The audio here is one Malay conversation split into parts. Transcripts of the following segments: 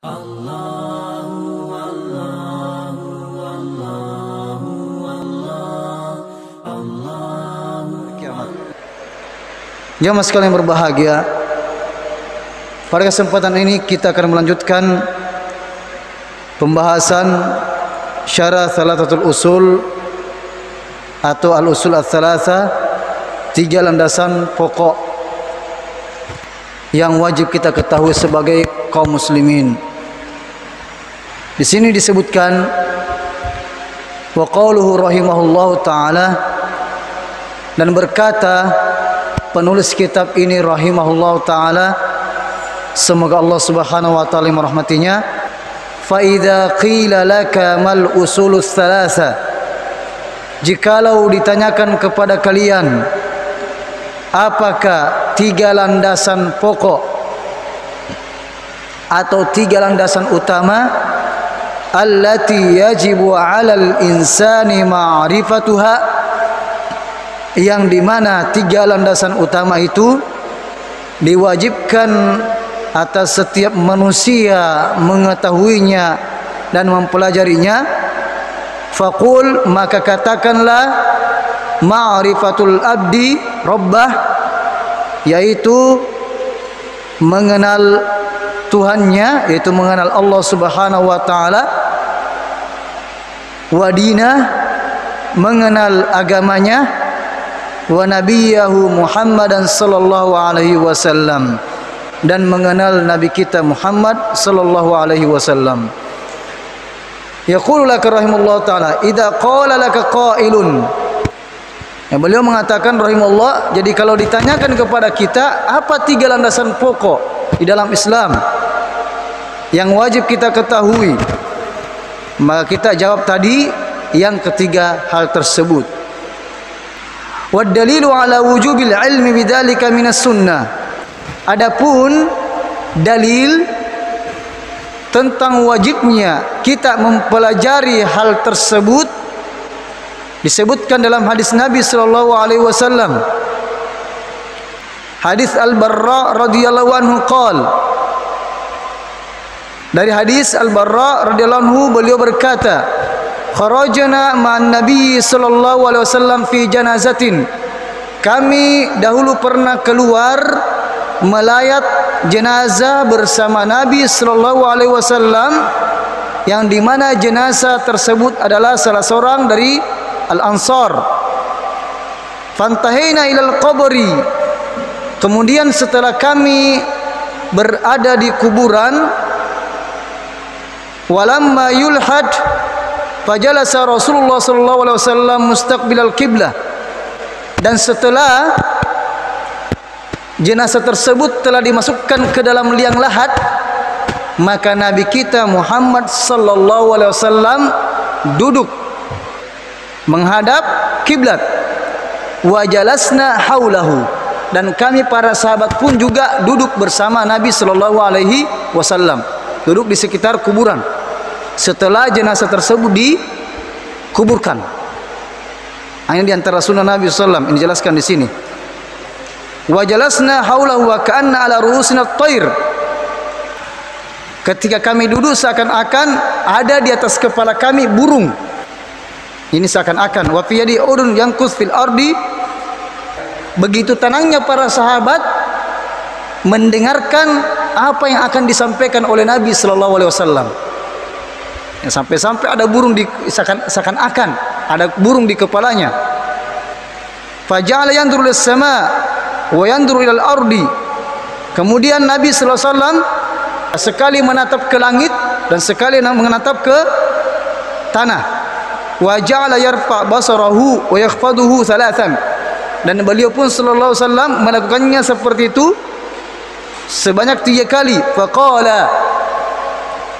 Jamaah sekalian berbahagia, pada kesempatan ini kita akan melanjutkan pembahasan syarah Thalathatul Usul atau Al-Usul Ats-Tsalatsa, 3 landasan pokok yang wajib kita ketahui sebagai kaum muslimin. Di sini disebutkan wa qauluhu rahimahullahu taala, dan berkata penulis kitab ini rahimahullahu taala, semoga Allah Subhanahu wa taala merahmatinya, fa idza qila laka mal usulus tsalatsa, jikalau ditanyakan kepada kalian apakah 3 landasan pokok atau 3 landasan utama, allati yajibu 'alal insani ma'rifatuha, yang dimana 3 landasan utama itu diwajibkan atas setiap manusia mengetahuinya dan mempelajarinya. Faqul, maka katakanlah, ma'rifatul abdi rabbah, yaitu mengenal Tuhannya, yaitu mengenal Allah Subhanahu wa taala, wa dinah, mengenal agamanya, wa nabiyahu Muhammadan sallallahu alaihi wasallam, dan mengenal nabi kita Muhammad sallallahu alaihi wasallam. Yaqulu laka rahimahullah taala, idza qala laka qailun, beliau mengatakan rahimahullah, jadi kalau ditanyakan kepada kita apa 3 landasan pokok di dalam Islam yang wajib kita ketahui, maka kita jawab tadi yang ketiga hal tersebut. Wad dalilu ala wujubil ilmi bidzalika minas sunnah, adapun dalil tentang wajibnya kita mempelajari hal tersebut disebutkan dalam hadis Nabi sallallahu alaihi wasallam. Hadis Al-Barra radhiyallahu anhu qala, dari hadis Al-Barra radhiyallahu anhu beliau berkata, kharajna ma'an Nabi sallallahu alaihi wasallam fi janazatin, kami dahulu pernah keluar melayat jenazah bersama Nabi sallallahu alaihi wasallam, yang dimana jenazah tersebut adalah salah seorang dari Al-Ansar. Fantahina ilal qabri, kemudian setelah kami berada di kuburan, walamma yulhad fajalasa Rasulullah sallallahu alaihi wasallam mustaqbilal qiblah, dan setelah jenazah tersebut telah dimasukkan ke dalam liang lahat, maka Nabi kita Muhammad sallallahu alaihi wasallam duduk menghadap kiblat. Wa jalasna haulahu, dan kami para sahabat pun juga duduk bersama Nabi sallallahu alaihi wasallam, duduk di sekitar kuburan setelah jenazah tersebut dikuburkan. Ini di antara sunnah Nabi sallallahu alaihi wasallam, ini dijelaskan di sini. Wa jalasna haulahu wa ka'anna ala ru'usina at-thair, ketika kami duduk seakan-akan ada di atas kepala kami burung. Ini seakan-akan. Wa fi yadi udun yanqus fil ardi, begitu tenangnya para sahabat mendengarkan apa yang akan disampaikan oleh Nabi sallallahu alaihi wasallam. Ya, sampai-sampai ada burung di seakan-akan ada burung di kepalanya. Faja'ala yanzuru lis sama wa yanzuru ilal ardi, kemudian Nabi sallallahu alaihi wasallam sekali menatap ke langit dan sekali menatap ke tanah. Wa ja'ala yarfa basarahu wa yakhfaduhu thalathan, dan beliau pun sallallahu alaihi wasallam melakukannya seperti itu sebanyak 3 kali. Faqala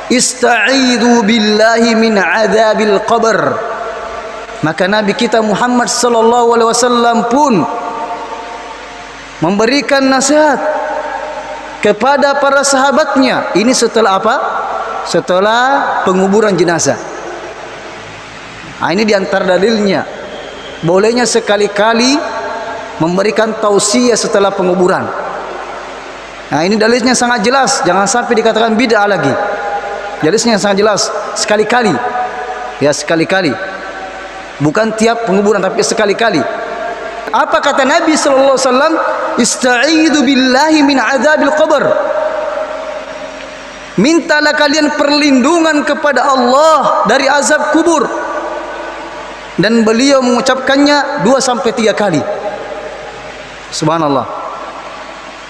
ista'idhu billahi min adzabil qabr, maka Nabi kita Muhammad sallallahu alaihi wasallam pun memberikan nasihat kepada para sahabatnya. Ini setelah apa? Setelah penguburan jenazah. Ini diantara dalilnya bolehnya sekali-kali memberikan tausiah setelah penguburan. Ini dalilnya sangat jelas, jangan sampai dikatakan bid'ah lagi. Hadisnya sangat jelas, sekali-kali. Ya, sekali-kali. Bukan tiap penguburan, tapi sekali-kali. Apa kata Nabi sallallahu alaihi wasallam? Ista'idu billahi min azabil qabr. Mintalah kalian perlindungan kepada Allah dari azab kubur. Dan beliau mengucapkannya 2 sampai 3 kali. Subhanallah.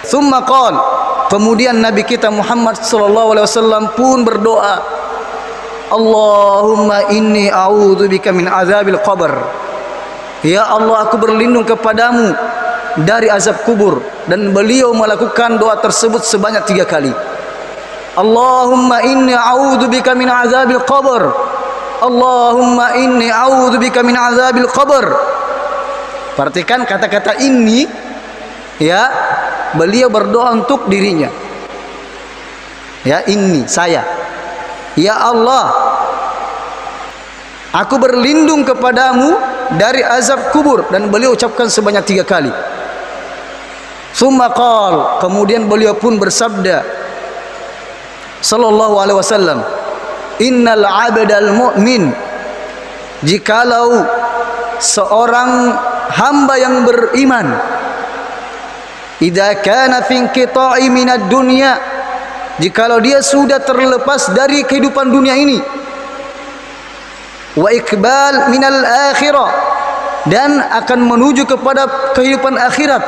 Tsumma qala, kemudian Nabi kita Muhammad sallallahu alaihi wasallam pun berdoa, Allahumma inni a'udzubika min azabil qabr. Ya Allah, aku berlindung kepadamu dari azab kubur. Dan beliau melakukan doa tersebut sebanyak 3 kali. Allahumma inni a'udzubika min azabil qabr. Allahumma inni a'udzubika min azabil qabr. Perhatikan kata-kata ini, ya, beliau berdoa untuk dirinya. Ya, ini saya. Ya Allah, aku berlindung kepadamu dari azab kubur. Dan beliau ucapkan sebanyak 3 kali. Tsumma qala, kemudian beliau pun bersabda sallallahu alaihi wasallam, innal 'abdal mu'min, jikalau seorang hamba yang beriman, idza kana fi inqita'i minad dunya, jikalau dia sudah terlepas dari kehidupan dunia ini, wa iqbal minal akhirah, dan akan menuju kepada kehidupan akhirat,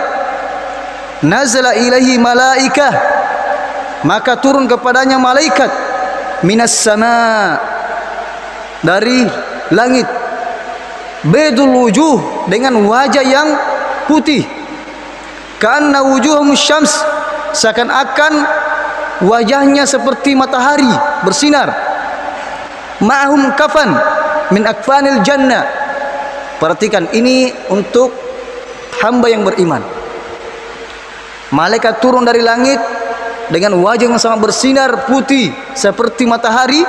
nazala ilaihi malaikah, maka turun kepadanya malaikat, minas sama, dari langit, baydul wujuh, dengan wajah yang putih, karena wujuhum syams, seakan-akan wajahnya seperti matahari bersinar, ma'hum kafan min akfanil jannah. Perhatikan, ini untuk hamba yang beriman. Malaikat turun dari langit dengan wajah yang sangat bersinar putih seperti matahari,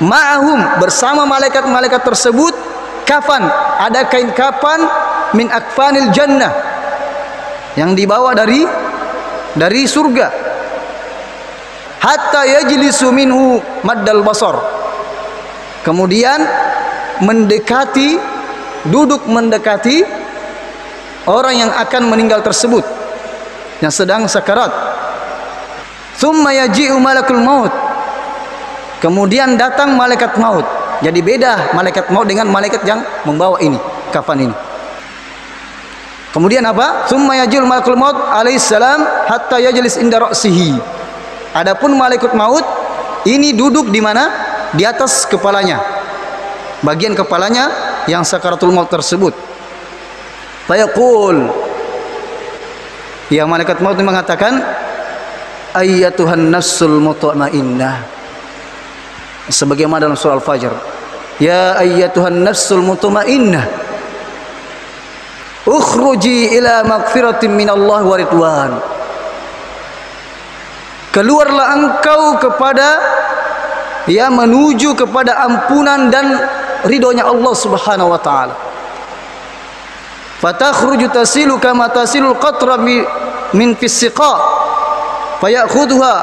ma'ahum, bersama malaikat-malaikat tersebut, kafan, ada kain kafan, min akfanil jannah, yang dibawa dari surga, hatta yajlisu minhu maddal basar, kemudian mendekati, duduk mendekati orang yang akan meninggal tersebut, yang sedang sakarat. Tsumma yaji'u malakul maut, kemudian datang malaikat maut. Jadi beda malaikat maut dengan malaikat yang membawa ini, kafan ini. Kemudian apa? Tsumma yaji'u malakul maut alaihi salam hatta yajlis inda ra'sihi. Adapun malaikat maut ini duduk di mana? Di atas kepalanya, bagian kepalanya yang sakaratul maut tersebut. Fayaqul, ya, malaikat maut mengatakan, ayyatuhan nafsul mutmainnah, sebagaimana dalam surah Al-Fajr, ya ayyatuhan nafsul mutmainnah, ukhruji ila magfiratin minallah wa ridwan, keluarlah engkau kepada, ya, menuju kepada ampunan dan ridhonya Allah Subhanahu wa taala. Fatakhruju tasilu kama tasilul qatra min fisiqa fayakhudhuha.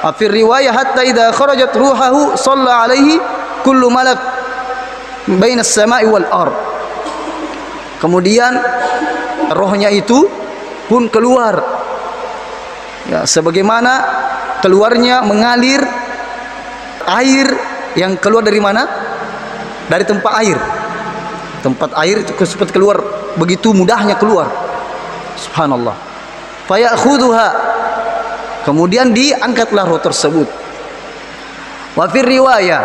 Fi riwayah hatta idza kharajat ruhahu shalla alaihi kullu malak bainas sama'i wal ard. Kemudian rohnya itu pun keluar, ya, sebagaimana keluarnya mengalir air yang keluar dari mana? Dari tempat air. Tempat air itu seperti keluar, begitu mudahnya keluar. Subhanallah. Fayakhudhuha, kemudian diangkatlah roh tersebut. Wa fi riwayah,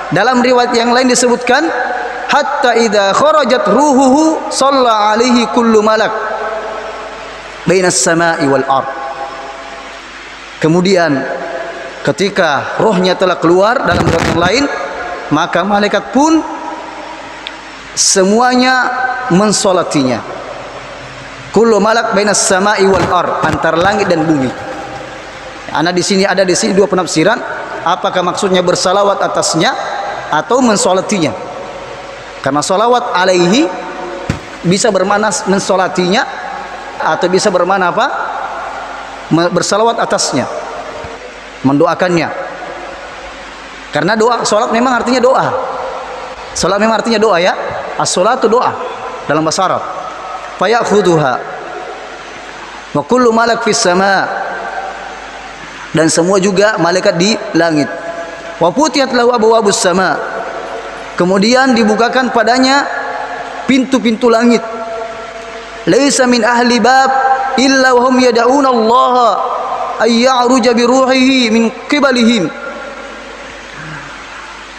dalam riwayat yang lain disebutkan, hatta idza kharajat ruhuhu shalla alaihi kullu malak bainas sama'i wal ard. Kemudian ketika rohnya telah keluar, dalam riwayat yang lain, maka malaikat pun semuanya mensolatinya. Kullu malak bainas sama'i wal ard, antara langit dan bumi. Ada di sini 2 penafsiran. Apakah maksudnya bersalawat atasnya atau mensolatinya? Karena salawat alaihi bisa bermakna mensolatinya, atau bisa bermakna apa? Bersalawat atasnya, mendoakannya. Karena doa, salat memang artinya doa. Salat memang artinya doa ya. As-salatu doa dalam bahasa Arab. Fayakhudhuha wa kullu malak fis sama, dan semua juga malaikat di langit. Wa futiyat lahu abwabus sama, kemudian dibukakan padanya pintu-pintu langit. Laisa min ahli bab illa wa hum yad'una Allah ay ya'ruja bi ruhihi min qibalihim,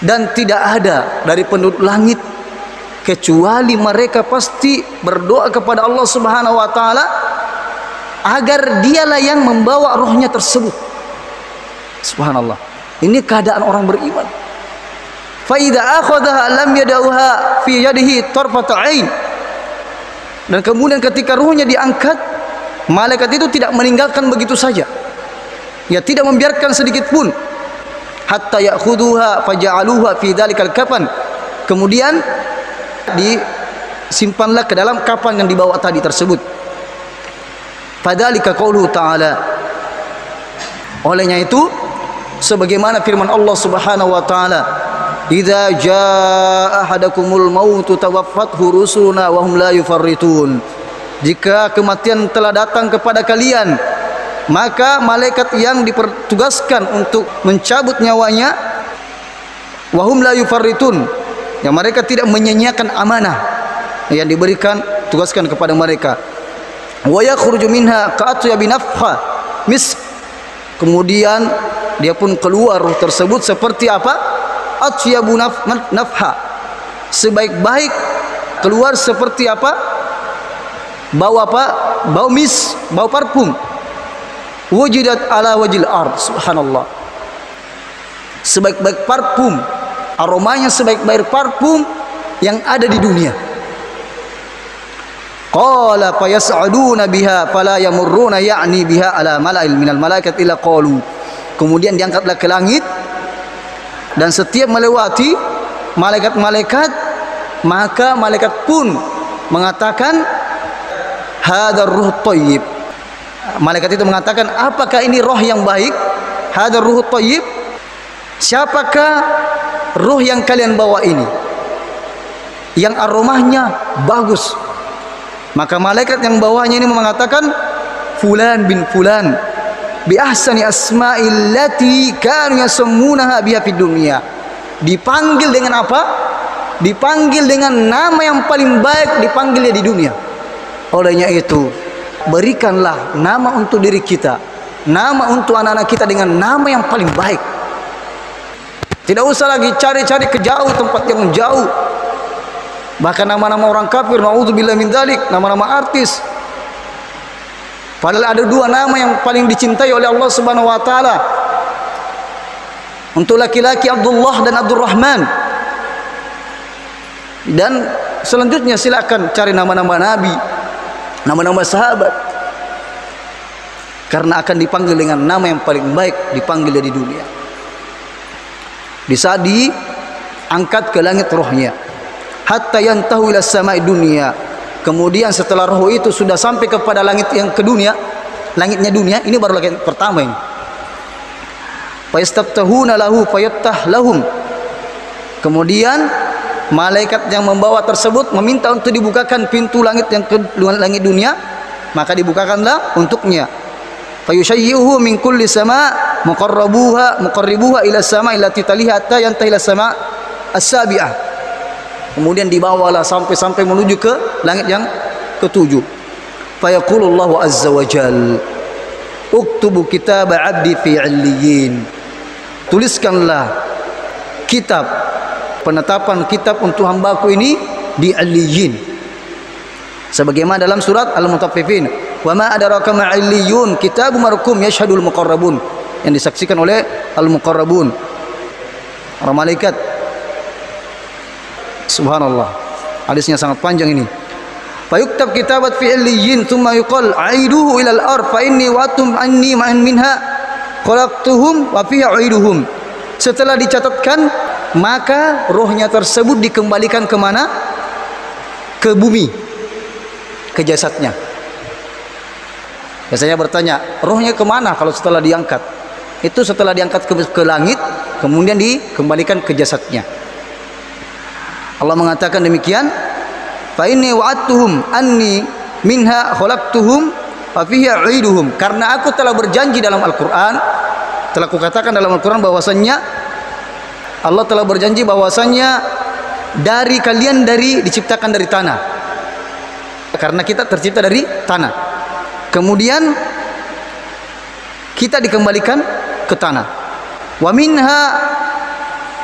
dan tidak ada dari penduduk langit kecuali mereka pasti berdoa kepada Allah Subhanahu wa taala agar dialah yang membawa rohnya tersebut. Subhanallah. Ini keadaan orang beriman. Fa idza akhadha lam yadauha fi yadihi tarfat ain. Dan kemudian ketika ruhnya diangkat, malaikat itu tidak meninggalkan begitu saja. Ya, tidak membiarkan sedikit pun. Hatta ya'khuduha faja'aluha fi dzalikal kafan. Kemudian disimpanlah ke dalam kapan yang dibawa tadi tersebut. Fadzalika qauluhu ta'ala. Olehnya itu sebagaimana firman Allah Subhanahu wa taala, "Idza jaa ahadakumul mautu tawaffathu rusuluna wa hum la yufarritun." Jika kematian telah datang kepada kalian, maka malaikat yang dipertugaskan untuk mencabut nyawanya, wa hum la yufarritun, yang mereka tidak menyia-nyiakan amanah yang diberikan, tugaskan kepada mereka. Wa yakhruju minha ka'atyabi nafha misk, kemudian dia pun keluar ruh tersebut seperti apa? Atyabu nafha, sebaik-baik keluar seperti apa? Bau apa? Bau mis, bau parfum. Wujidat ala wajil ard. Subhanallah. Sebaik-baik parfum, aromanya sebaik-baik parfum yang ada di dunia. Qala fayas'aduna biha fala yamurruna ya'ni biha ala mala'il minal malaikat illa qalu. Kemudian diangkatlah ke langit, dan setiap melewati malaikat-malaikat, maka malaikat pun mengatakan hadar ruh thayyib. Malaikat itu mengatakan, apakah ini roh yang baik? Hadar ruh thayyib. Siapakah ruh yang kalian bawa ini, yang aromanya bagus? Maka malaikat yang bawahnya ini mengatakan, fulan bin fulan bi ahsani asma'il lati kanu yasammunaha biha fid dunya. Dipanggil dengan apa? Dipanggil dengan nama yang paling baik, dipanggilnya di dunia. Olehnya itu, berikanlah nama untuk diri kita, nama untuk anak-anak kita dengan nama yang paling baik. Tidak usah lagi cari-cari ke jauh, tempat yang jauh. Bahkan nama-nama orang kafir, naudzubillah min dzalik, nama-nama artis. Padahal ada dua nama yang paling dicintai oleh Allah Subhanahu wa taala. Untuk laki-laki Abdullah dan Abdurrahman. Dan selanjutnya silakan cari nama-nama nabi, nama-nama sahabat. Karena akan dipanggil dengan nama yang paling baik, dipanggil dari dunia. Di saat diangkat ke langit rohnya, hatta yantahu ila samai dunia. Kemudian setelah roh itu sudah sampai kepada langit yang ke dunia, langitnya dunia, ini baru langit pertama ini. Fayastaftahuna lahu fayattah lahum. Kemudian malaikat yang membawa tersebut meminta untuk dibukakan pintu langit yang ke langit dunia, maka dibukakanlah untuknya. Fayushayyihu min kulli sama muqarribuha ila sama allati taliha hatta yantahi ila sama as-sabi'ah. Kemudian dibawalah sampai menuju ke langit yang ketujuh. Fayaqulullahu azza wa jal, uktubu kitab abdi fi 'illiyin. Tuliskanlah kitab, penetapan kitab untuk hambaku ini di 'illiyin. Sebagaimana dalam surat Al-Mutaffifin, wa ma adraka ma 'illiyun, kitabun marqum yashhadul muqarrabun, yang disaksikan oleh al-muqarrabun, para malaikat. Subhanallah, hadisnya sangat panjang ini. Fayuktab kitabat fi 'illiyin thumma yuqal aiduhu ila al-ard fa inni wa'tum anni ma'an minha khalaqtuhum wa fiha uiduhum. Setelah dicatatkan, maka rohnya tersebut dikembalikan ke mana? Ke bumi, ke jasadnya. Biasanya bertanya, rohnya kemana kalau setelah diangkat? Itu setelah diangkat ke langit, kemudian dikembalikan ke jasadnya. Allah mengatakan demikian, fa inni wa'adtuhum anni minha khalaqtuhum wa fiha u'iduhum, karena aku telah berjanji dalam Al-Qur'an, telah kukatakan dalam Al-Qur'an bahwasannya Allah telah berjanji bahwasannya dari kalian diciptakan dari tanah, karena kita tercipta dari tanah, kemudian kita dikembalikan ke tanah. Wa minha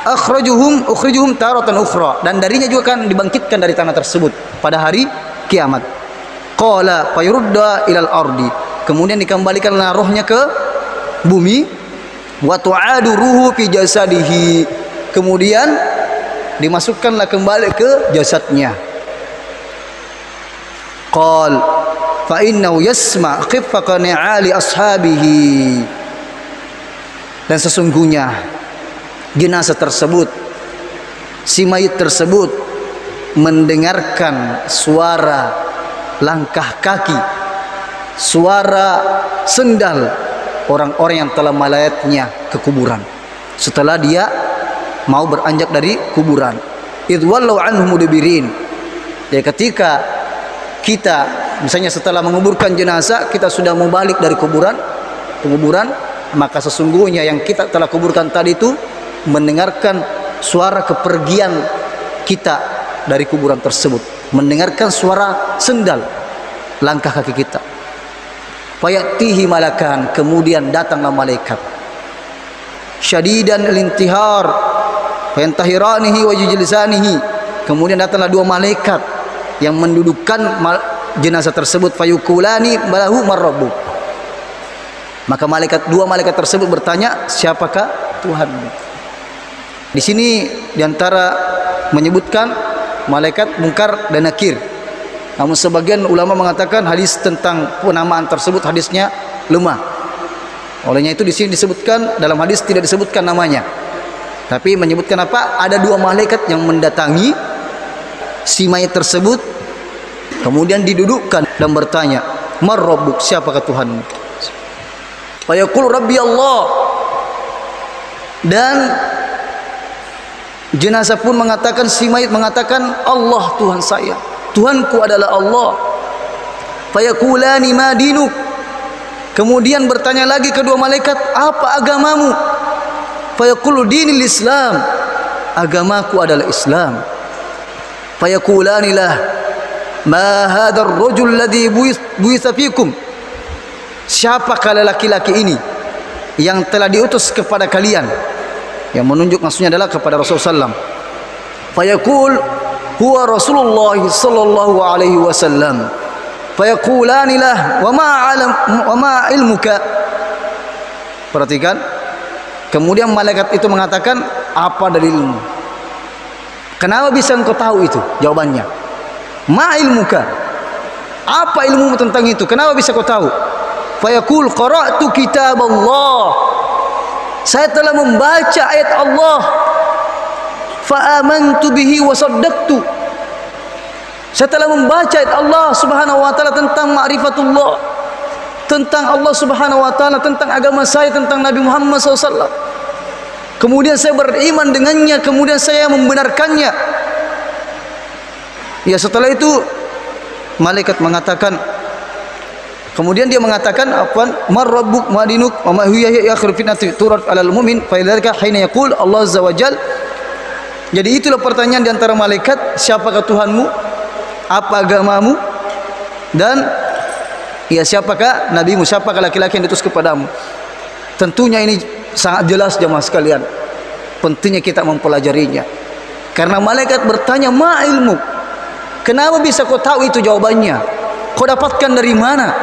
ukhrijuhum taratan ukhra, dan darinya juga akan dibangkitkan dari tanah tersebut pada hari kiamat. Qala fayurda ilal ardi, kemudian dikembalikanlah rohnya ke bumi. Wa tu'adu ruhu fi jasadihi, kemudian dimasukkanlah kembali ke jasadnya. Qal fa innahu yasma' khiffa ni'ali ashabihi, dan sesungguhnya jenazah tersebut, si mayit tersebut mendengarkan suara langkah kaki, suara sendal orang-orang yang telah melayatnya ke kuburan setelah dia mau beranjak dari kuburan. Idwallau anhum mudbirin, ya ketika kita misalnya setelah menguburkan jenazah, kita sudah mau balik dari kuburan, maka sesungguhnya yang kita telah kuburkan tadi itu mendengarkan suara kepergian kita dari kuburan tersebut, mendengarkan suara sendal langkah kaki kita. Fayatihi malakan, kemudian datanglah malaikat syadidan al-intihar fayantahiranihi wa yujlisanihi, kemudian datanglah dua malaikat yang mendudukkan jenazah tersebut. Fayukulani balahu marrabbuk, maka dua malaikat tersebut bertanya, siapakah Tuhanmu? Di sini diantara menyebutkan malaikat Munkar dan Nakir. Namun sebagian ulama mengatakan hadis tentang penamaan tersebut hadisnya lemah. Olehnya itu di sini disebutkan, dalam hadis tidak disebutkan namanya. Tapi menyebutkan apa? Ada dua malaikat yang mendatangi si mayat tersebut, kemudian didudukkan dan bertanya, "Man rabbuk?" Siapakah Tuhanmu? Fa yaqul rabbi Allah. Dan jenazah pun mengatakan, si mayit mengatakan, Allah Tuhan saya, Tuhanku adalah Allah. Fayaqulani ma dinuk, kemudian bertanya lagi kedua malaikat, apa agamamu? Fayaqulu dinil Islam, agamaku adalah Islam. Fayaqulani lah ma hadzal rajul ladzi bu'itsa fikum, siapakah laki-laki ini yang telah diutus kepada kalian? Yang menunjuk maksudnya adalah kepada Rasulullah SAW. Fayaqul huwa Rasulullah sallallahu alaihi wasallam. Fayaqulani lah wa ma ilmuka. Perhatikan. Kemudian malaikat itu mengatakan, apa dalilmu? Kenapa bisa engkau tahu itu? Jawabannya, ma ilmuka, apa ilmumu tentang itu? Kenapa bisa kau tahu? Fayaqul qara'tu kitab Allah, saya telah membaca ayat Allah. Fa'amantu bihi wa saddaqtu, saya telah membaca ayat Allah subhanahu wa ta'ala tentang ma'rifatullah, tentang Allah subhanahu wa ta'ala, tentang agama saya, tentang Nabi Muhammad SAW. Kemudian saya beriman dengannya, kemudian saya membenarkannya. Ya, setelah itu malaikat mengatakan, kemudian dia mengatakan, "Afwan, mar rabbuk ma dinuk wa ma hiya akhir fitnati turad 'alal mu'min fa idzalika hina yaqul Allah azza wa jal." Jadi itulah pertanyaan di antara malaikat, siapakah Tuhanmu? Apa agamamu? Dan ya, siapakah nabimu? Siapakah laki-laki yang diutus kepadamu? Tentunya ini sangat jelas jemaah sekalian. Pentingnya kita mempelajarinya. Karena malaikat bertanya, "Ma ilmu?" Kenapa bisa kau tahu itu jawabannya? Kau dapatkan dari mana?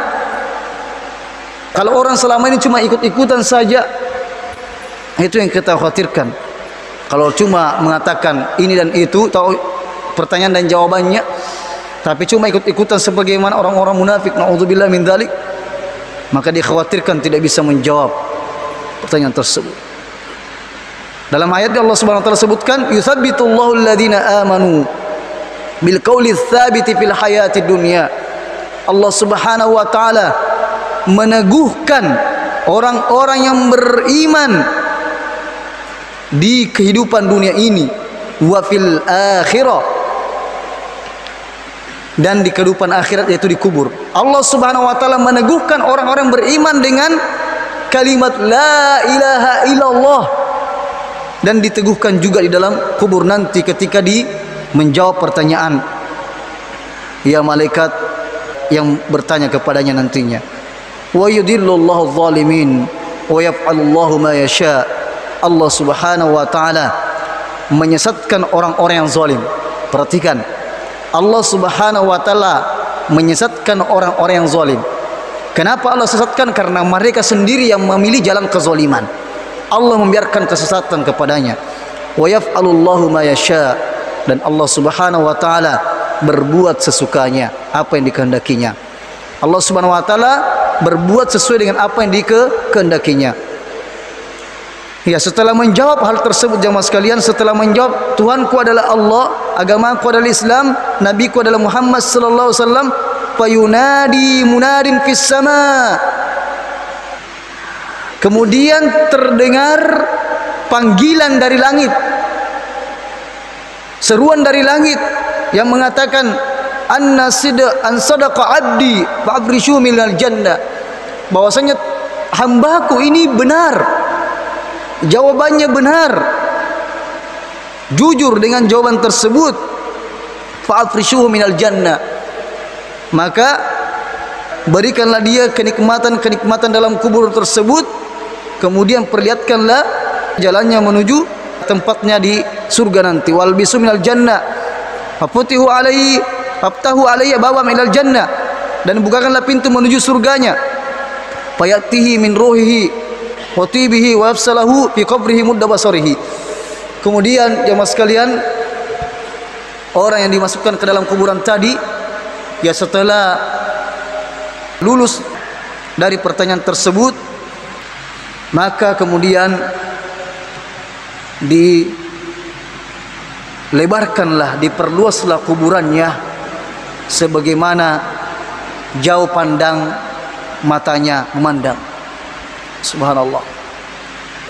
Kalau orang selama ini cuma ikut-ikutan saja, itu yang kita khawatirkan. Kalau cuma mengatakan ini dan itu, tahu pertanyaan dan jawabannya, tapi cuma ikut-ikutan sebagaimana orang-orang munafik, naudzubillah min dzalik, maka dikhawatirkan tidak bisa menjawab pertanyaan tersebut. Dalam ayat Allah Subhanahu wa taala sebutkan, "Yutsabbitullahu alladziina aamanu bil qauli tsabiti fil hayatid dunya." Allah Subhanahu wa taala meneguhkan orang-orang yang beriman di kehidupan dunia ini, wa fil akhirah, dan di kehidupan akhirat yaitu di kubur. Allah Subhanahu wa taala meneguhkan orang-orang beriman dengan kalimat la ilaha illallah, dan diteguhkan juga di dalam kubur nanti ketika menjawab pertanyaan ya malaikat yang bertanya kepadanya nantinya. Wa yudillullahu adh-dhalimin wa yaf'alullahu ma yasha. Allah Subhanahu wa taala menyesatkan orang-orang yang zalim. Perhatikan, Allah Subhanahu wa taala menyesatkan orang-orang yang zalim. Kenapa Allah sesatkan? Karena mereka sendiri yang memilih jalan kezaliman. Allah membiarkan kesesatan kepadanya. Wa yaf'alullahu ma yasha, dan Allah Subhanahu wa taala berbuat sesukanya apa yang dikehendakinya. Allah Subhanahu wa taala berbuat sesuai dengan apa yang dikehendakinya. Ya, setelah menjawab hal tersebut jemaah sekalian, setelah menjawab Tuhanku adalah Allah, agamaku adalah Islam, nabiku adalah Muhammad sallallahu alaihi wasallam, fayunadi munadin fis sama. Kemudian terdengar panggilan dari langit, seruan dari langit yang mengatakan an sadaqa abdi fa'abrishu minal jannah, bahwasanya hambaku ini benar, jawabannya benar, jujur dengan jawaban tersebut, fa'afrishuhu minal jannah, maka berikanlah dia kenikmatan-kenikmatan dalam kubur tersebut, kemudian perlihatkanlah jalannya menuju tempatnya di surga nanti. Walbisu minal jannah fafutihu alaihi faftahu alaihi bawam minal jannah, dan bukakanlah pintu menuju surganya. Fayatihi min ruhihi wa tibihi wa yafsalahu fi qabrihi mudda basarihi. Kemudian jemaah sekalian, orang yang dimasukkan ke dalam kuburan tadi, ya setelah lulus dari pertanyaan tersebut, maka kemudian dilebarkanlah, diperluaslah kuburannya sebagaimana jauh pandang matanya memandang. Subhanallah.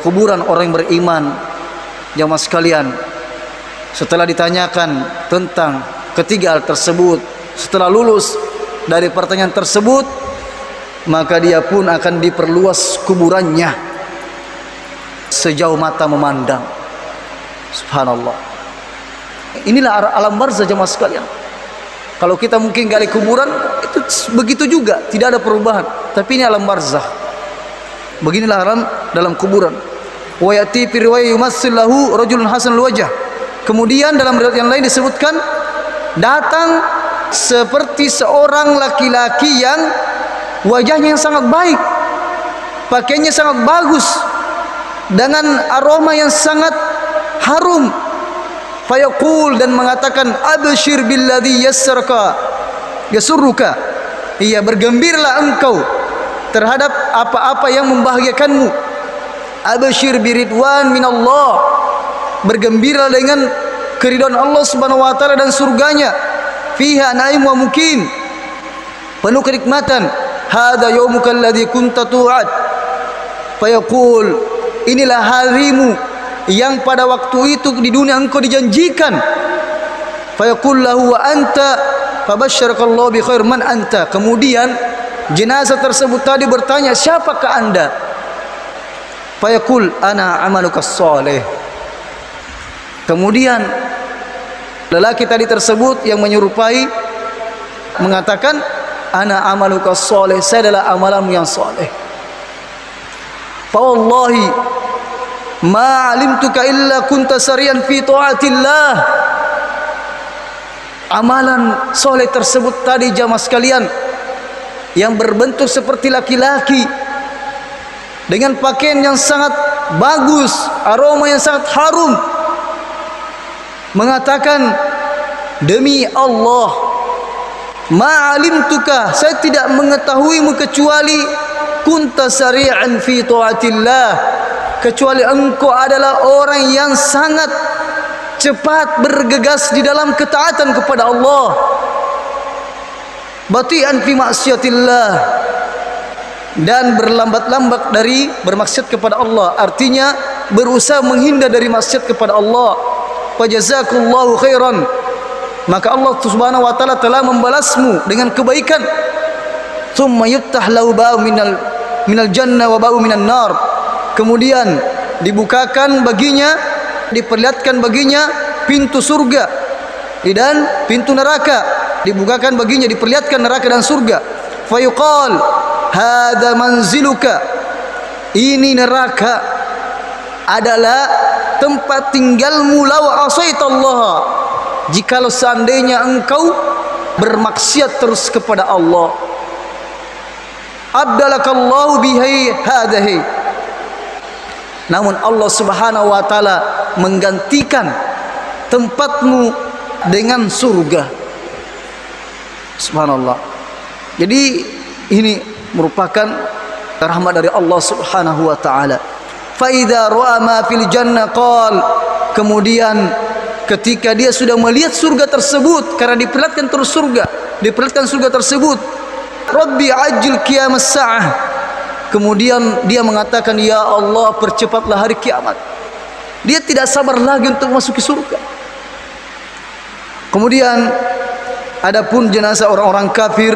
Kuburan orang yang beriman, jamaah sekalian, setelah ditanyakan tentang ketiga hal tersebut, setelah lulus dari pertanyaan tersebut, maka dia pun akan diperluas kuburannya sejauh mata memandang. Subhanallah. Inilah alam barzah jamaah sekalian. Kalau kita mungkin gali kuburan, itu begitu juga, tidak ada perubahan. Tapi ini alam barzah. Beginilah alam dalam kuburan. Wa yati fi riwayat yumassil lahu rajulun hasanul wajh. Kemudian dalam riwayat yang lain disebutkan datang seperti seorang laki-laki yang wajahnya yang sangat baik, pakaiannya sangat bagus, dengan aroma yang sangat harum. Fayaqul, dan mengatakan abshir billadhi yassaraka yasurruka, iya, bergembiralah engkau terhadap apa-apa yang membahagiakanmu. Abshir biridwan minallah, bergembira dengan keridhaan Allah Subhanahu wa taala dan surganya. Fiha naim wa mukim, penuh kenikmatan. Hadza yaumuka alladzi kunta tu'ad. Fayaqul, inilah harimu yang pada waktu itu di dunia engkau dijanjikan. Fayaqul lahu wa anta fabasyarakallahu bi khair, man anta. Kemudian jenazah tersebut tadi bertanya, siapakah anda? Fayaqul ana amalukas salih. Kemudian lelaki tadi tersebut yang menyerupai mengatakan, ana amalukas salih, saya adalah amalanmu yang saleh. Fa wallahi ma alimtuka illa kunta sarian fi taatillah. Amalan soleh tersebut tadi jamaah sekalian, yang berbentuk seperti laki-laki dengan pakaian yang sangat bagus, aroma yang sangat harum, mengatakan, demi Allah, ma alimtuka, saya tidak mengetahuimu kecuali kunta sari'an fi taatillah, kecuali engkau adalah orang yang sangat cepat bergegas di dalam ketaatan kepada Allah, bati'an fi ma'siyatillah, dan berlambat-lambat dari bermaksiat kepada Allah. Artinya berusaha menghindar dari maksiat kepada Allah. Fajazakallahu khairan, maka Allah Subhanahu wa taala telah membalasmu dengan kebaikan. Tsumma yuftah lahu ba'u minal jannah wa ba'u minan nar, kemudian dibukakan baginya, diperlihatkan baginya pintu surga dan pintu neraka, dibukakan baginya, diperlihatkan neraka dan surga. Fayuqal hadza manziluka, ini neraka adalah tempat tinggalmu law asaitallah, jikalau seandainya engkau bermaksiat terus kepada Allah. Abdalakallahu bihi hadahi, namun Allah Subhanahu wa taala menggantikan tempatmu dengan surga. Subhanallah. Jadi ini merupakan rahmat dari Allah Subhanahu wa taala. Fa idza ra'a ma fil jannah qal, kemudian ketika dia sudah melihat surga tersebut, karena diperlihatkan terus surga, diperlihatkan surga tersebut, Rabbi ajil qiyamas sa'ah, kemudian dia mengatakan, ya Allah, percepatlah hari kiamat. Dia tidak sabar lagi untuk masuk ke surga. Kemudian adapun jenazah orang-orang kafir,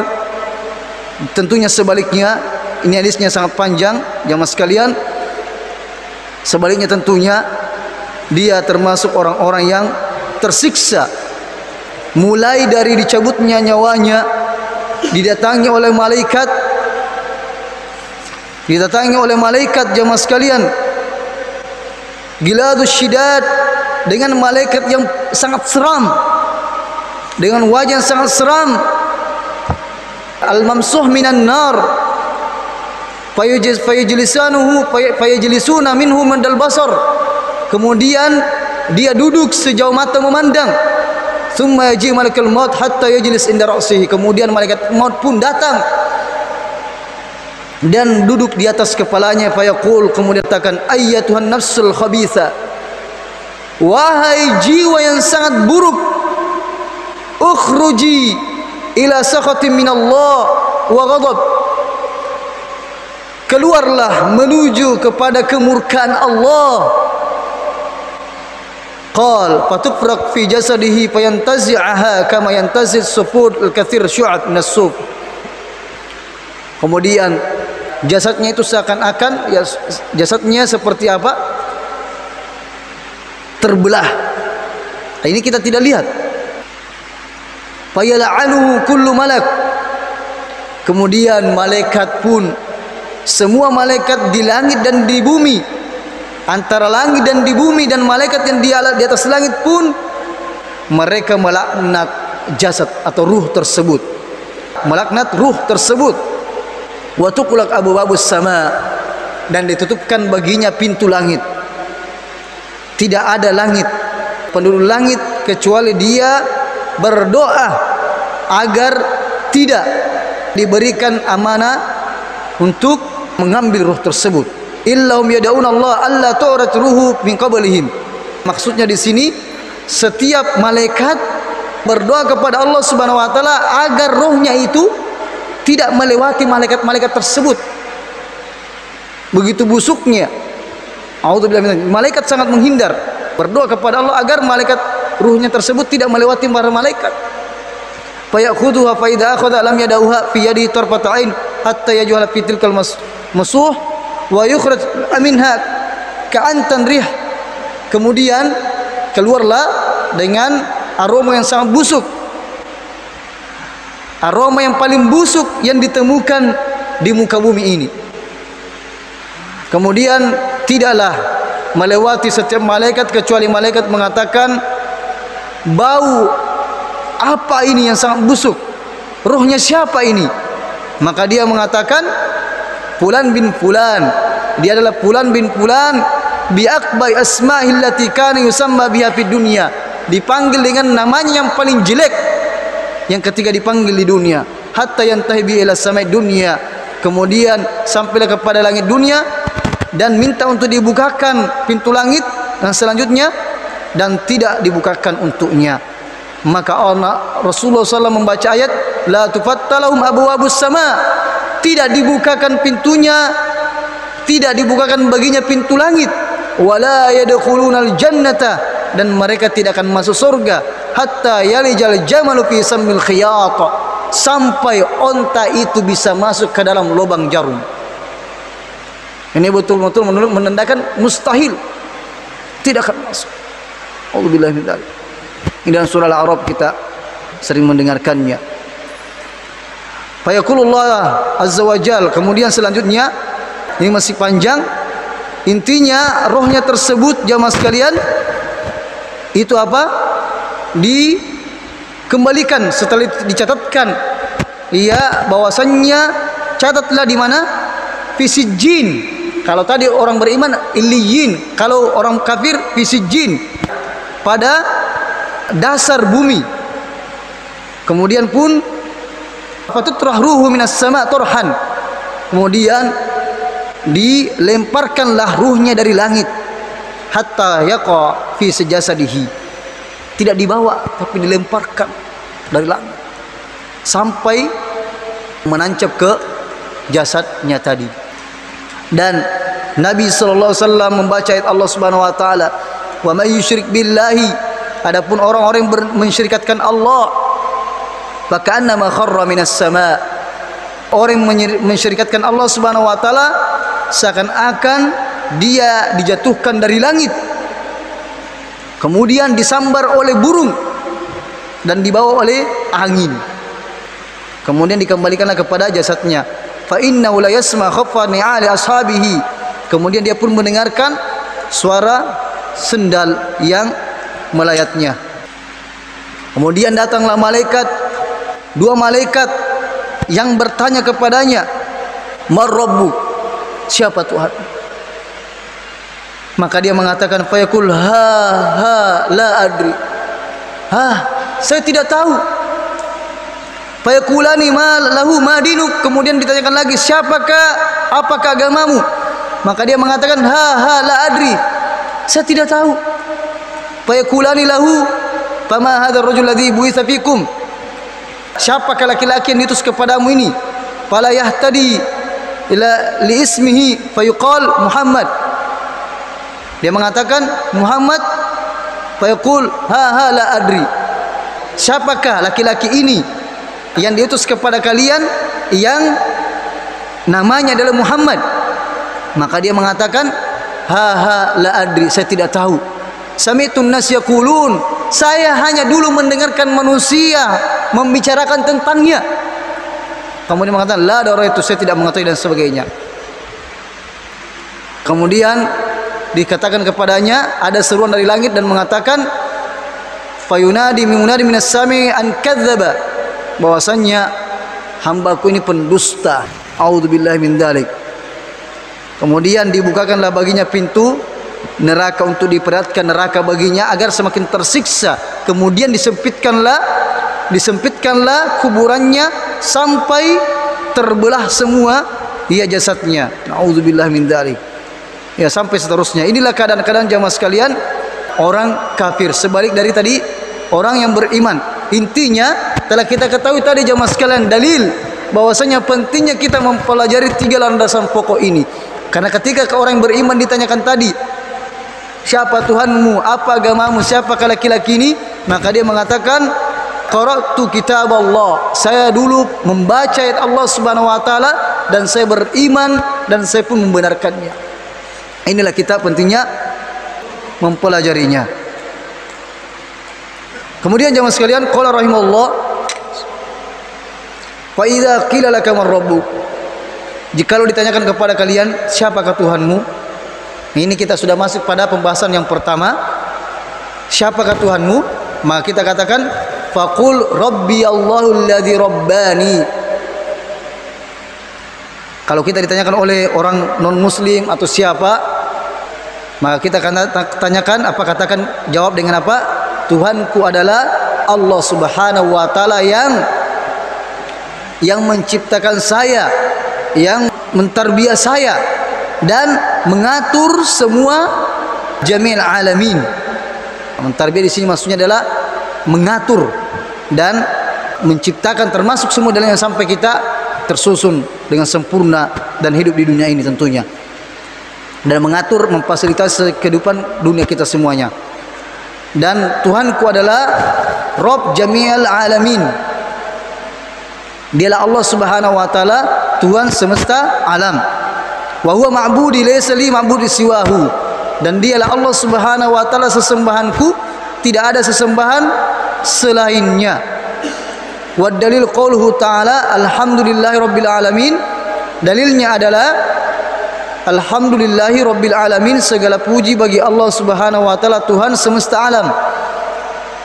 tentunya sebaliknya. Ini hadisnya sangat panjang, jamaah sekalian. Sebaliknya tentunya dia termasuk orang-orang yang tersiksa, mulai dari dicabutnya nyawanya, didatangi oleh malaikat, jamaah sekalian, giladus syidad, dengan malaikat yang sangat seram, dengan wajah yang sangat seram, al-mamsuh minan nar, fayajlisuna minhu mandal basar, kemudian dia duduk sejauh mata memandang. Thumma yaji malakul maut hatta yajlis inda ra'sihi, kemudian malaikat maut pun datang dan duduk di atas kepalanya. Fayaqul, kemudian katakan, ayyatuhan nafsul khabitha, wahai jiwa yang sangat buruk, ukhruji ila sakhatin minallah wa ghadab, keluarlah menuju kepada kemurkaan Allah. Qal fatufraq fi jasadihi fayantazi'aha kama yantazi' as-sufud al-kathir syu'ab min as-suf, kemudian jasadnya itu seakan-akan, ya, jasadnya seperti apa? Terbelah. Nah, ini kita tidak lihat. Fayal'anuhu kullu malak, kemudian malaikat pun, semua malaikat di langit dan di bumi, antara langit dan di bumi, dan malaikat yang di atas langit pun, mereka melaknat jasad atau ruh tersebut, melaknat ruh tersebut. Wa tuqlaq abwabus sama, dan ditutupkan baginya pintu langit. Tidak ada langit, penduduk langit, kecuali dia berdoa agar tidak diberikan amanah untuk mengambil ruh tersebut. Illahum yad'una Allah alla tu'rat ruhu min qablihim. Maksudnya di sini, setiap malaikat berdoa kepada Allah Subhanahu wa taala agar rohnya itu tidak melewati malaikat-malaikat tersebut. Begitu busuknya. A'udzubillahi, malaikat sangat menghindar, berdoa kepada Allah agar malaikat ruhnya tersebut tidak melewati para malaikat. Fa ya'khudhuha fa idza akhadha lam yadauha fi yadihi tarfata ain hatta yaj'ala fi tilkal masuh wa yukhraj minha ka'antan rih, kemudian keluarlah dengan aroma yang sangat busuk, aroma yang paling busuk yang ditemukan di muka bumi ini. Kemudian tidaklah melewati setiap malaikat kecuali malaikat mengatakan, bau apa ini yang sangat busuk? Rohnya siapa ini? Maka dia mengatakan, Fulan bin Fulan, dia adalah Fulan bin Fulan, bi akbai asma'il lati kana yusamma biha fid dunya, dipanggil dengan namanya yang paling jelek yang ketika dipanggil di dunia. Hatta yantahi bi ila samai dunya, kemudian sampailah kepada langit dunia dan minta untuk dibukakan pintu langit dan selanjutnya, dan tidak dibukakan untuknya. Maka Rasulullah SAW membaca ayat, la tufattalahum abwabus sama, tidak dibukakan pintunya, tidak dibukakan baginya pintu langit, wala yadkhulunal jannata, dan mereka tidak akan masuk surga hatta yalijal jamalu fi sammil khiyat, sampai onta itu bisa masuk ke dalam lubang jarum. Ini betul-betul menandakan mustahil, tidak akan masuk. Alhamdulillah min dzalik. Ini dalam surah Al-A'raf kita sering mendengarkannya. Fayaqulullah azza wajal, kemudian selanjutnya ini masih panjang. Intinya rohnya tersebut jamaah sekalian itu apa? Dikembalikan setelah dicatatkan. Iya, bahwasannya catatlah di mana? Fisijin. Kalau tadi orang beriman illiyin, kalau orang kafir fisijin, pada dasar bumi. Kemudian pun fatutrah ruhu minas sama turhan, kemudian dilemparkanlah ruhnya dari langit, hatta yaqa fi sajasadihi, tidak dibawa tapi dilemparkan dari langit sampai menancap ke jasadnya tadi. Dan Nabi sallallahu alaihi wasallam membaca ayat Allah Subhanahu wa taala, wa may yusyrik billahi, adapun orang-orang yang mensyirikatkan Allah, maka annama kharra minas sama, orang yang mensyirikatkan Allah Subhanahu wa taala seakan-akan dia dijatuhkan dari langit, kemudian disambar oleh burung dan dibawa oleh angin, kemudian dikembalikanlah kepada jasadnya. Fa innahu la yasma khaffa ni'ali ashabihi, kemudian dia pun mendengarkan suara sendal yang melayatnya. Kemudian datanglah malaikat, dua malaikat yang bertanya kepadanya, "Man rabbuk?" Siapa Tuhan? Maka dia mengatakan, fayaqul ha la adri. Saya tidak tahu. Fayaqulani ma lahu ma dinuk, kemudian ditanyakan lagi, siapakah, apakah agamamu? Maka dia mengatakan la adri, saya tidak tahu. Fayaqulani lahu fama hadzal rajul ladzi bu'itsa fikum, siapakah laki-laki yang diutus kepadamu ini? Fala yahtadi ila li ismihi fayuqal Muhammad, dia mengatakan Muhammad. Fayaqul la adri, siapakah laki-laki ini yang diutus kepada kalian yang namanya adalah Muhammad? Maka dia mengatakan la adri, saya tidak tahu. Sami'tun nas yaqulun, saya hanya dulu mendengarkan manusia membicarakan tentangnya. Kemudian mengatakan la darah itu, saya tidak mengetahui, dan sebagainya. Kemudian dikatakan kepadanya, ada seruan dari langit dan mengatakan, fayunadi munadi minas sami an kadzdzaba, bahwasannya hambaku ini pendusta. A'udzubillahi min dzalik. Kemudian dibukakanlah baginya pintu neraka untuk diperlihatkan neraka baginya agar semakin tersiksa. Kemudian disempitkanlah kuburannya sampai terbelah semua jasadnya. A'udzubillahi min dzalik. Ya, sampai seterusnya. Inilah keadaan-keadaan jamaah sekalian orang kafir, sebalik dari tadi orang yang beriman. Intinya telah kita ketahui tadi jamaah sekalian dalil bahwasanya pentingnya kita mempelajari tiga landasan pokok ini. Karena ketika orang yang beriman ditanyakan tadi, siapa Tuhanmu, apa agamamu, siapakah laki-laki ini? Maka dia mengatakan, qara'tu kitab Allah, saya dulu membaca ayat Allah Subhanahu wa taala dan saya beriman dan saya pun membenarkannya. Inilah kita pentingnya mempelajarinya. Kemudian jemaah sekalian, qala rahimahullah, fa idza qila laka man rabbuk, jikalau ditanyakan kepada kalian siapakah Tuhanmu, ini kita sudah masuk pada pembahasan yang pertama, siapakah Tuhanmu? Maka kita katakan faqul rabbi Allahu alladzi rabbani. Kalau kita ditanyakan oleh orang non muslim atau siapa, maka kita akan tanyakan apa, katakan jawab dengan apa? Tuhanku adalah Allah Subhanahu wa taala yang menciptakan saya, yang mentarbiah saya dan mengatur semua jamil alamin. Mentarbiah di sini maksudnya adalah mengatur dan menciptakan, termasuk semua dalam yang sampai kita tersusun dengan sempurna dan hidup di dunia ini tentunya. dan mengatur, memfasilitasi kehidupan dunia kita semuanya. Dan Tuhanku adalah Rabb Jami'al Alamin. Dialah Allah Subhanahu wa taala, Tuhan semesta alam. Wa huwa ma'budi laysa li ma'budi siwahu. Dan dialah Allah Subhanahu wa taala sesembahanku, tidak ada sesembahan selainnya. Wa dalil qauluhu ta'ala alhamdulillahi rabbil alamin. Dalilnya adalah alhamdulillahi rabbil alamin, segala puji bagi Allah Subhanahu wa taala, Tuhan semesta alam.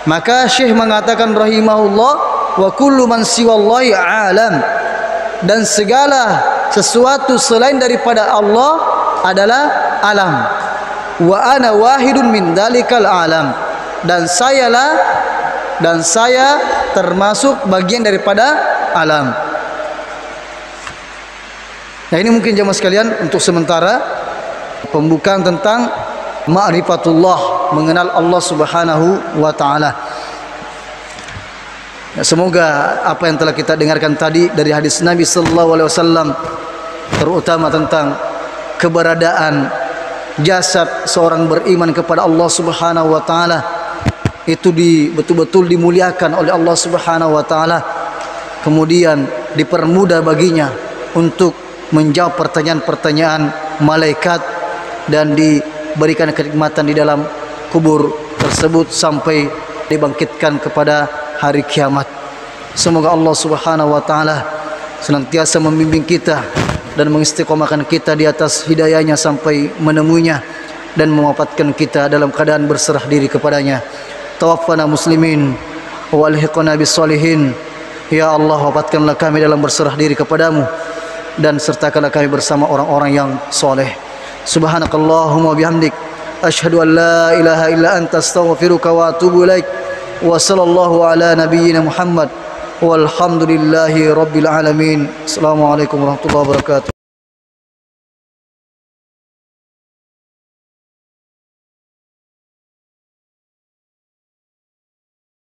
Maka Syekh mengatakan rahimahullah, wa kullu man siwallahi alam, dan segala sesuatu selain daripada Allah adalah alam. Wa ana wahidun min dalikal alam, dan saya termasuk bagian daripada alam. Nah, ini mungkin jemaah sekalian untuk sementara pembukaan tentang ma'rifatullah, mengenal Allah Subhanahu wa taala. Ya, semoga apa yang telah kita dengarkan tadi dari hadis Nabi sallallahu alaihi wasallam, terutama tentang keberadaan jasad seorang beriman kepada Allah Subhanahu wa taala, itu betul-betul dimuliakan oleh Allah Subhanahu wa taala, kemudian dipermudah baginya untuk menjawab pertanyaan-pertanyaan malaikat dan diberikan kenikmatan di dalam kubur tersebut sampai dibangkitkan kepada hari kiamat. Semoga Allah Subhanahu wa taala senantiasa membimbing kita dan mengistiqomahkan kita di atas hidayahnya sampai menemuinya, dan mewafatkan kita dalam keadaan berserah diri kepadanya. Tawaffana muslimin wa alhiqna bis solihin. Ya Allah, wafatkanlah kami dalam berserah diri kepadamu, dan sertakanlah kami bersama orang-orang yang soleh. Subhanakallahumma bihamdik, asyhadu an la ilaha illa anta, astaghfiruka wa atubu ilaik. Wa sallallahu ala nabiyyina Muhammad walhamdulillahi rabbil alamin. Assalamualaikum warahmatullahi wabarakatuh.